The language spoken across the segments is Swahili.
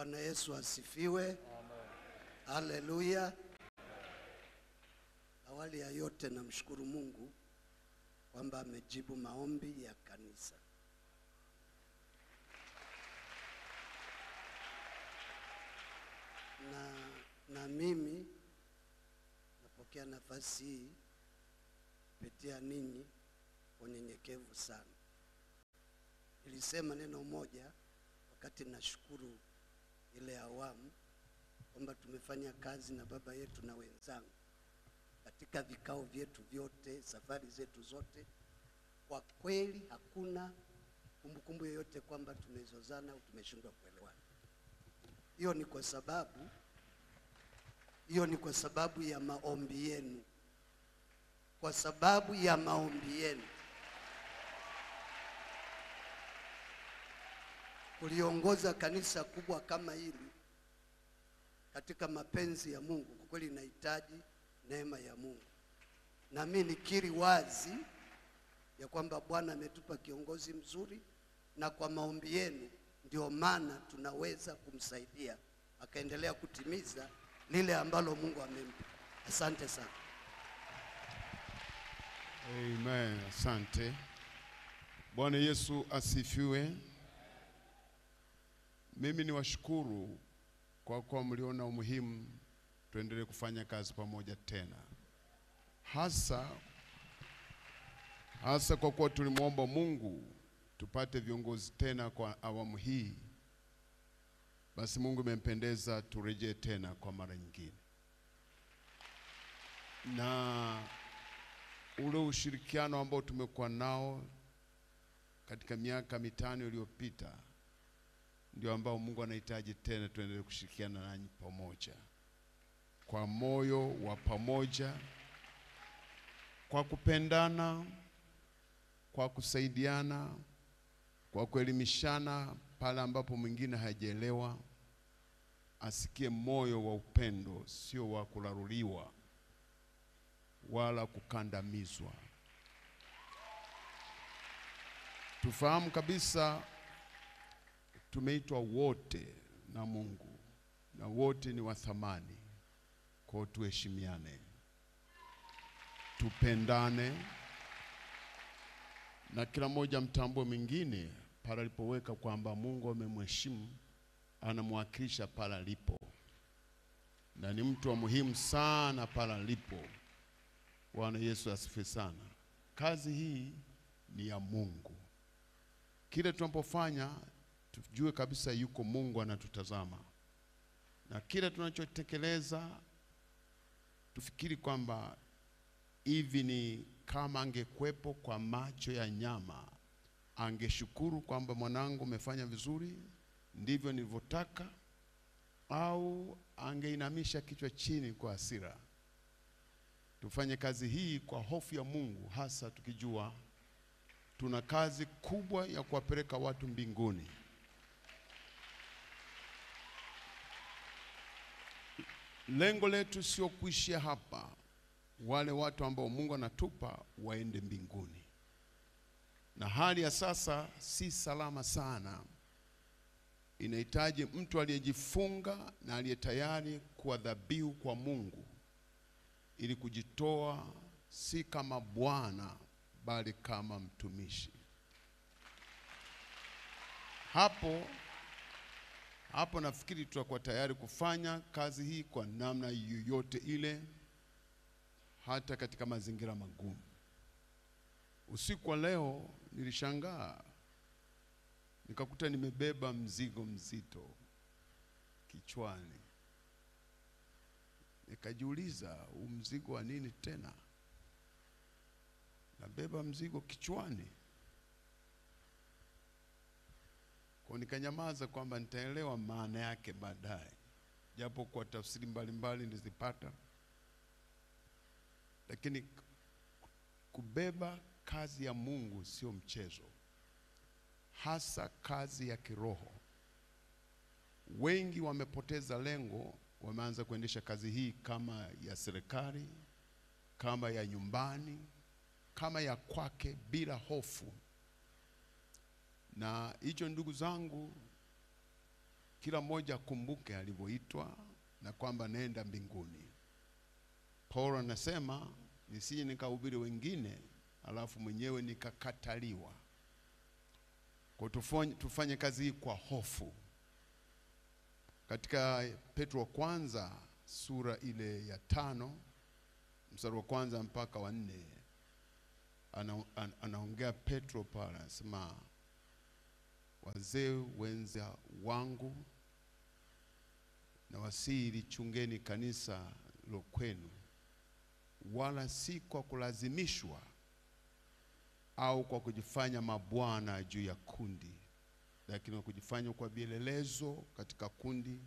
Bwana Yesu asifiwe. Amen. Haleluya. Awali ya yote namshukuru Mungu kwamba amejibu maombi ya kanisa. Na mimi napokea nafasi hii kupitia ninyi kwa unyenyekevu sana. Nilisema neno moja wakati nashukuru ile awamu kwamba tumefanya kazi na baba yetu na wenzangu katika vikao vyetu vyote, safari zetu zote. Kwa kweli hakuna kumbukumbu yoyote kwamba tumezozana au tumeshindwa kuelewana. Hiyo ni kwa sababu ya maombi yenu. Kwa sababu ya maombi yenu. Kuliongoza kanisa kubwa kama hili katika mapenzi ya Mungu, kwa kweli inahitaji neema ya Mungu. Na mimi nikiri wazi ya kwamba Bwana ametupa kiongozi mzuri, na kwa maombi yenu ndio maana tunaweza kumsaidia akaendelea kutimiza lile ambalo Mungu amempa. Asante sana. Amen. Asante. Bwana Yesu asifiwe. Mimi niwashukuru kwa kuwa mliona umuhimu tuendelee kufanya kazi pamoja tena. Hasa kwa kuwa tulimwomba Mungu tupate viongozi tena kwa awamu hii. Basi Mungu imempendeza turejee tena kwa mara nyingine. Na ule ushirikiano ambao tumekuwa nao katika miaka 5 iliyopita ndio ambao Mungu anahitaji tena tuendelee kushirikiana nanyi pamoja. Kwa moyo wa pamoja, kwa kupendana, kwa kusaidiana, kwa kuelimishana pale ambapo mwingine hajaelewa, asikie moyo wa upendo, sio wa kularuliwa wala kukandamizwa. Tufahamu kabisa tumeitwa wote na Mungu, na wote ni wa thamani. Kwa tuheshimiane, tupendane, na kila mmoja mtambue mwingine pale alipoweka kwamba Mungu amemheshimu, anamwakilisha pale alipo, na ni mtu wa muhimu sana pale alipo. Bwana Yesu asifiwe sana. Kazi hii ni ya Mungu. Kile tunapofanya tujue kabisa yuko Mungu anatutazama, na kile tunachotekeleza tufikiri kwamba hivi ni kama angekuepo kwa macho ya nyama, angeshukuru kwamba mwanangu umefanya vizuri, ndivyo nilivyotaka, au angeinamisha kichwa chini kwa hasira. Tufanye kazi hii kwa hofu ya Mungu, hasa tukijua tuna kazi kubwa ya kuwapeleka watu mbinguni. Lengo letu sio kuishia hapa. Wale watu ambao Mungu anatupa waende mbinguni. Na hali ya sasa si salama sana. Inahitaji mtu aliyejifunga na aliyetayari kuwa dhabihu kwa Mungu, ili kujitoa si kama bwana bali kama mtumishi. Hapo nafikiri tutakuwa tayari kufanya kazi hii kwa namna yoyote ile, hata katika mazingira magumu. Usiku wa leo nilishangaa, nikakuta nimebeba mzigo mzito kichwani. Nikajiuliza, mzigo wa nini tena? Nabeba mzigo kichwani. Kwa nikanyamaza kwamba nitaelewa maana yake baadaye, japo kwa tafsiri mbalimbali nilizipata. Lakini kubeba kazi ya Mungu sio mchezo, hasa kazi ya kiroho. Wengi wamepoteza lengo, wameanza kuendesha kazi hii kama ya serikali, kama ya nyumbani, kama ya kwake bila hofu. Na hicho ndugu zangu kila mmoja akumbuke alivyoitwa na kwamba naenda mbinguni. Paulo anasema nisije nikahubiri wengine alafu mwenyewe nikakataliwa. Kwa tufanye kazi hii kwa hofu. Katika Petro wa kwanza sura ile ya 5 mstari wa 1 mpaka wa 4 anaongea Petro pale, anasema wazee wenza wangu na wasiri chungeni kanisa lo kwenu, wala si kwa kulazimishwa au kwa kujifanya mabwana juu ya kundi, lakini kwa kujifanya kwa vielelezo katika kundi,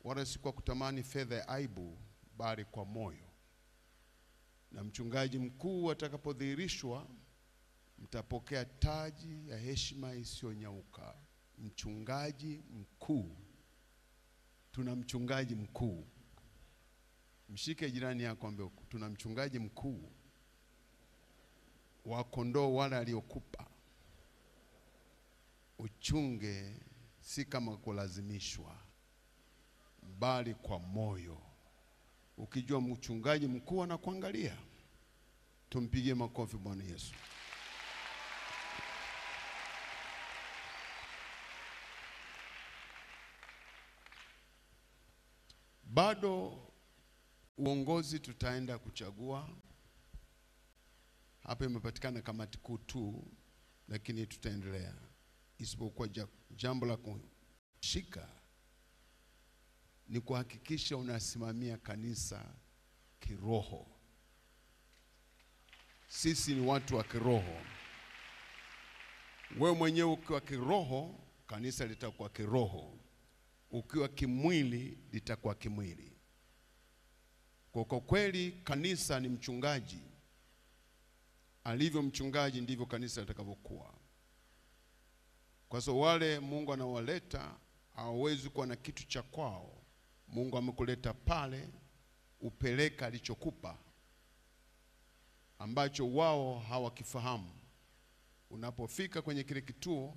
wala si kwa kutamani fedha ya aibu, bali kwa moyo. Na mchungaji mkuu atakapodhihirishwa, mtapokea taji ya heshima isiyonyauka. Mchungaji mkuu. Tuna mchungaji mkuu. Mshike jirani yako ambaye tuna mchungaji mkuu wa kondoo wale aliokupa. Uchunge si kama kulazimishwa, bali kwa moyo. Ukijua mchungaji mkuu anakuangalia. Tumpigie makofi Bwana Yesu. Bado uongozi tutaenda kuchagua. Hapa imepatikana kamati kuu tu, lakini tutaendelea. Isipokuwa jambo la kushika ni kuhakikisha unasimamia kanisa kiroho. Sisi ni watu wa kiroho. Wewe mwenyewe ukiwa kiroho, kanisa litakuwa kiroho. Ukiwa kimwili, litakuwa kimwili. Kwa kweli kanisa ni mchungaji. Alivyo mchungaji ndivyo kanisa litakavyokuwa. Kwa sababu wale Mungu anawaleta hawezi kuwa na kitu cha kwao. Mungu amekuleta pale, upeleka alichokupa ambacho wao hawakifahamu. Unapofika kwenye kile kituo,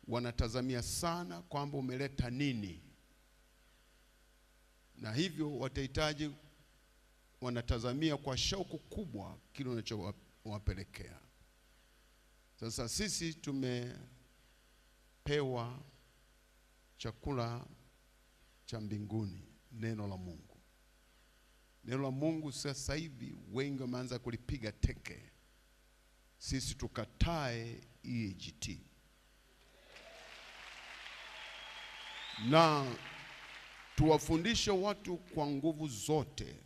wanatazamia sana kwamba umeleta nini, na hivyo watahitaji, wanatazamia kwa shauku kubwa kile unachowapelekea. Sasa sisi tumepewa chakula cha mbinguni, neno la Mungu. Neno la Mungu sasa hivi wengi wameanza kulipiga teke. Sisi tukatae EAGT. Na tuwafundishe watu kwa nguvu zote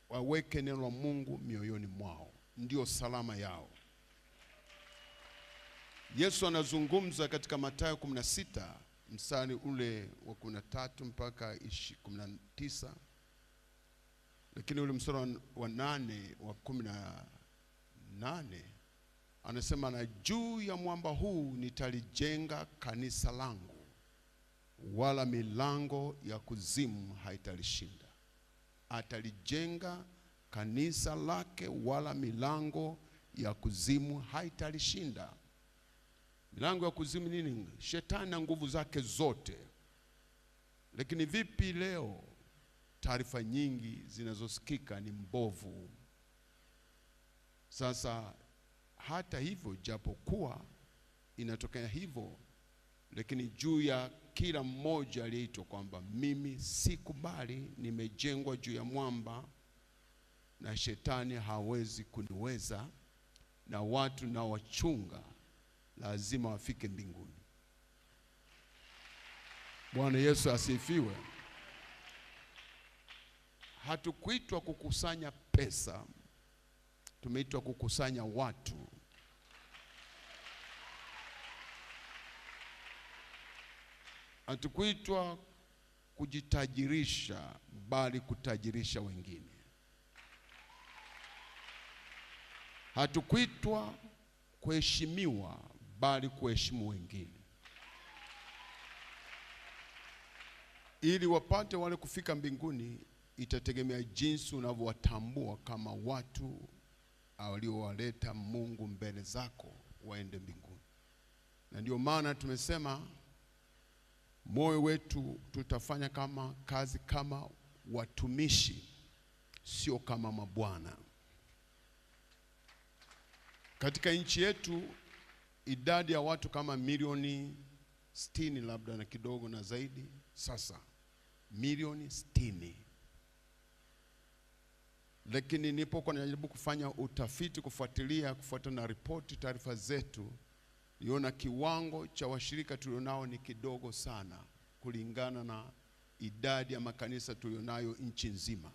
waweke neno la Mungu mioyoni mwao, ndio salama yao. Yesu anazungumza katika Mathayo 16 mstari ule wa 13 mpaka 19, lakini ule mstari wa 8 wa 18 anasema, na juu ya mwamba huu nitalijenga kanisa langu, wala milango ya kuzimu haitalishinda. Atalijenga kanisa lake, wala milango ya kuzimu haitalishinda. Milango ya kuzimu nini? Shetani na nguvu zake zote. Lakini vipi leo? Taarifa nyingi zinazosikika ni mbovu. Sasa hata hivyo, japokuwa inatokea hivyo, lakini juu ya kila mmoja aliyeitwa kwamba mimi sikubali, nimejengwa juu ya mwamba na shetani hawezi kuniweza, na watu na wachunga lazima wafike mbinguni. Bwana Yesu asifiwe. Hatukuitwa kukusanya pesa, tumeitwa kukusanya watu. Hatukuitwa kujitajirisha, bali kutajirisha wengine. Hatukuitwa kuheshimiwa, bali kuheshimu wengine, ili wapate wale kufika mbinguni. Itategemea jinsi unavyowatambua kama watu waliowaleta Mungu mbele zako waende mbinguni. Na ndio maana tumesema moyo wetu tutafanya kama kazi kama watumishi, sio kama mabwana. Katika nchi yetu idadi ya watu kama milioni 60 labda na kidogo na zaidi, sasa milioni 60. Lakini nipo najaribu kufanya utafiti, kufuatana na ripoti, taarifa zetu, niona kiwango cha washirika tulionao ni kidogo sana kulingana na idadi ya makanisa tulionayo nchi nzima.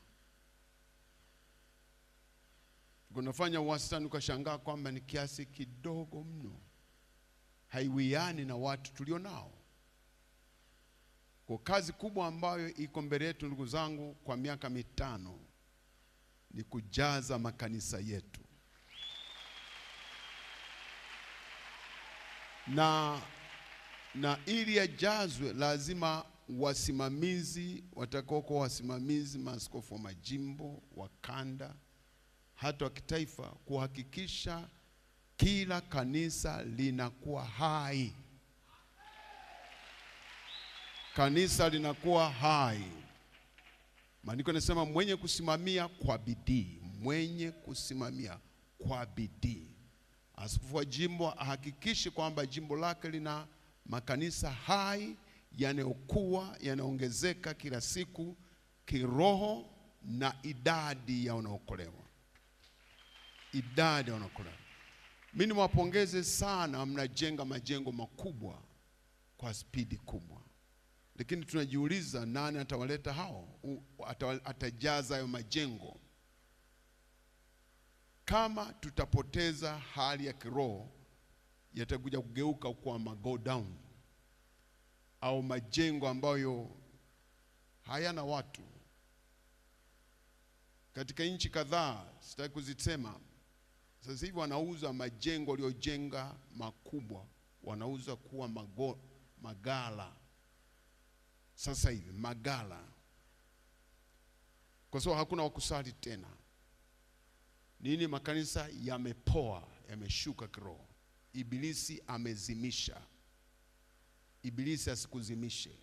Kunafanya wastani ukashangaa kwamba ni kiasi kidogo mno, haiwiani na watu tulionao. Kwa kazi kubwa ambayo iko mbele yetu ndugu zangu kwa miaka 5 ni kujaza makanisa yetu. Na ili yajazwe lazima wasimamizi, watakuwa wasimamizi, maaskofu wa majimbo, wa kanda, hata wa kitaifa, kuhakikisha kila kanisa linakuwa hai. Kanisa linakuwa hai. Maandiko yanasema mwenye kusimamia kwa bidii, mwenye kusimamia kwa bidii. Askofu wa jimbo ahakikishe kwamba jimbo lake lina makanisa hai yanayokuwa, yanaongezeka kila siku kiroho na idadi ya wanaokolewa. Idadi ya wanaokolewa. Mimi niwapongeze sana, mnajenga majengo makubwa kwa spidi kubwa. Lakini tunajiuliza nani atawaleta hao, atajaza hayo majengo? Kama tutapoteza hali ya kiroho, yatakuja kugeuka kwa go down au majengo ambayo hayana watu. Katika nchi kadhaa, sitaki kuzisema, sasa hivi wanauza majengo waliojenga makubwa, wanauza kuwa magala. Sasa hivi magala, kwa sababu hakuna wakusali tena. Nini? Makanisa yamepoa, yameshuka kiroho. Ibilisi amezimisha. Ibilisi asikuzimishe.